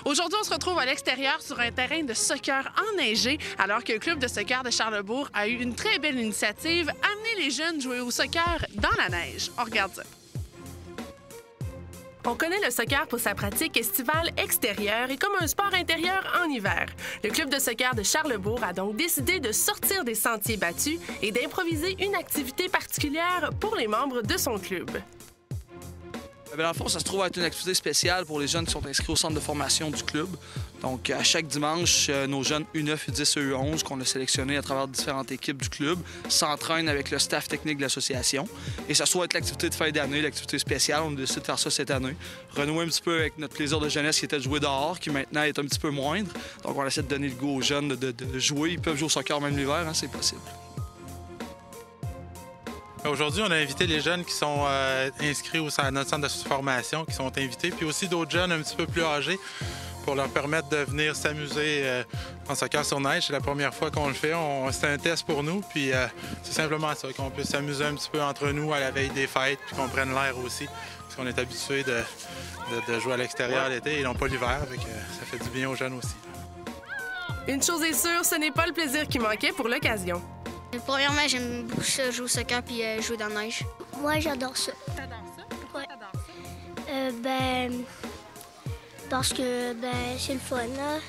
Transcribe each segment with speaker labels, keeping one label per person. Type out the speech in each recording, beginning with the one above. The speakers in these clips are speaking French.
Speaker 1: Aujourd'hui, on se retrouve à l'extérieur sur un terrain de soccer enneigé, alors que le club de soccer de Charlesbourg a eu une très belle initiative, amener les jeunes jouer au soccer dans la neige. On regarde ça. On connaît le soccer pour sa pratique estivale extérieure et comme un sport intérieur en hiver. Le club de soccer de Charlesbourg a donc décidé de sortir des sentiers battus et d'improviser une activité particulière pour les membres de son club.
Speaker 2: Dans le fond, ça se trouve être une activité spéciale pour les jeunes qui sont inscrits au centre de formation du club. Donc, à chaque dimanche, nos jeunes U9, U10 et U11 qu'on a sélectionnés à travers différentes équipes du club s'entraînent avec le staff technique de l'association. Et ça se trouve être l'activité de fin d'année, l'activité spéciale. On a décidé de faire ça cette année. Renouer un petit peu avec notre plaisir de jeunesse qui était de jouer dehors, qui maintenant est un petit peu moindre. Donc, on essaie de donner le goût aux jeunes de jouer. Ils peuvent jouer au soccer même l'hiver, hein, c'est possible.
Speaker 3: Aujourd'hui, on a invité les jeunes qui sont inscrits à notre centre de formation, qui sont invités, puis aussi d'autres jeunes un petit peu plus âgés pour leur permettre de venir s'amuser en soccer sur neige. C'est la première fois qu'on le fait. C'est un test pour nous, puis c'est simplement ça, qu'on puisse s'amuser un petit peu entre nous à la veille des fêtes, puis qu'on prenne l'air aussi, parce qu'on est habitué de jouer à l'extérieur l'été et non pas l'hiver, ça fait du bien aux jeunes aussi.
Speaker 1: Une chose est sûre, ce n'est pas le plaisir qui manquait pour l'occasion.
Speaker 4: Premièrement, j'aime beaucoup ça, jouer au soccer puis jouer dans la neige.
Speaker 5: Moi, j'adore ça.
Speaker 1: T'adores ça? Pourquoi t'adores ça?
Speaker 5: Parce que c'est le fun, hein?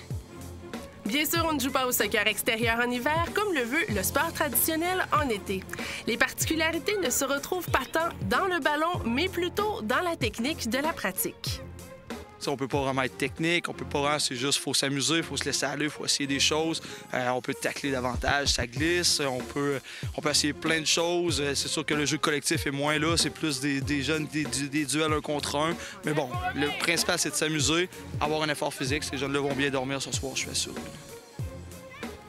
Speaker 1: Bien sûr, on ne joue pas au soccer extérieur en hiver comme le veut le sport traditionnel en été. Les particularités ne se retrouvent pas tant dans le ballon, mais plutôt dans la technique de la pratique.
Speaker 2: On peut pas vraiment être technique, on peut pas vraiment, c'est juste faut s'amuser, il faut se laisser aller, il faut essayer des choses. On peut tacler davantage, ça glisse, on peut essayer plein de choses. C'est sûr que le jeu collectif est moins là, c'est plus des jeunes, des duels un contre un. Mais bon, le principal, c'est de s'amuser, avoir un effort physique. Ces jeunes-là vont bien dormir ce soir, je suis sûr.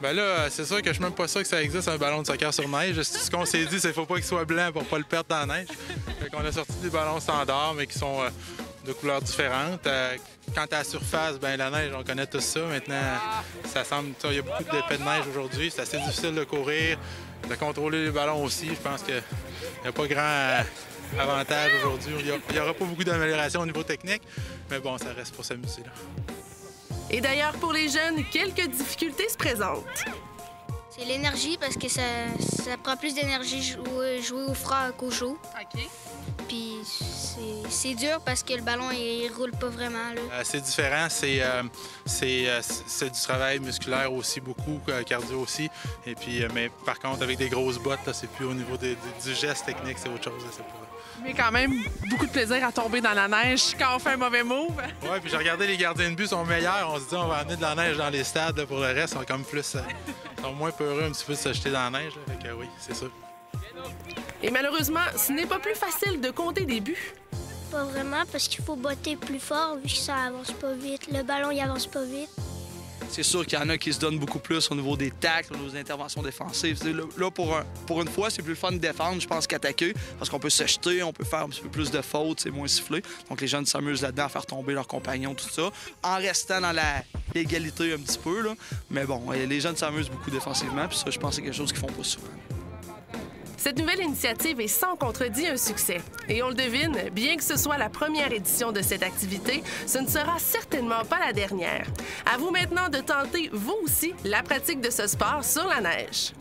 Speaker 3: Ben là, c'est sûr que je suis même pas sûr que ça existe un ballon de soccer sur neige. Ce qu'on s'est dit, c'est qu'il faut pas qu'il soit blanc pour pas le perdre dans la neige. Fait qu'on a sorti des ballons standards, mais qui sont de couleurs différentes. Quant à la surface, la neige, on connaît tout ça. Maintenant, ça semble, il y a beaucoup d'épais de neige aujourd'hui. C'est assez difficile de courir, de contrôler les ballons aussi. Je pense qu'il n'y a pas grand avantage aujourd'hui. Il n'y aura pas beaucoup d'amélioration au niveau technique, mais bon, ça reste pour s'amuser.
Speaker 1: Et d'ailleurs, pour les jeunes, quelques difficultés se présentent.
Speaker 4: C'est l'énergie parce que ça prend plus d'énergie jouer au froid qu'au chaud.
Speaker 1: OK.
Speaker 4: Puis c'est dur parce que le ballon, il roule pas vraiment.
Speaker 3: C'est différent. C'est du travail musculaire aussi, beaucoup, cardio aussi. Et puis, mais par contre, avec des grosses bottes, c'est plus au niveau du geste technique, c'est autre chose.
Speaker 1: Mais quand même, beaucoup de plaisir à tomber dans la neige quand on fait un mauvais move.
Speaker 3: Oui, puis j'ai regardé les gardiens de but sont meilleurs. On se dit on va amener de la neige dans les stades. Là, pour le reste, ils sont comme plus... sont moins peureux un petit peu de se jeter dans la neige. Fait que oui, c'est ça.
Speaker 1: Et malheureusement, ce n'est pas plus facile de compter des buts.
Speaker 5: Pas vraiment, parce qu'il faut botter plus fort, vu que ça avance pas vite. Le ballon, il avance pas vite.
Speaker 2: C'est sûr qu'il y en a qui se donnent beaucoup plus au niveau des tacles, au niveau des interventions défensives. Là, pour une fois, c'est plus le fun de défendre, je pense, qu'attaquer, parce qu'on peut se jeter, on peut faire un petit peu plus de fautes, c'est moins sifflé. Donc les jeunes s'amusent là-dedans à faire tomber leurs compagnons, tout ça, en restant dans l'égalité un petit peu. Là. Mais bon, les jeunes s'amusent beaucoup défensivement, puis ça, je pense que c'est quelque chose qu'ils font pas souvent.
Speaker 1: Cette nouvelle initiative est sans contredit un succès. Et on le devine, bien que ce soit la première édition de cette activité, ce ne sera certainement pas la dernière. À vous maintenant de tenter, vous aussi, la pratique de ce sport sur la neige.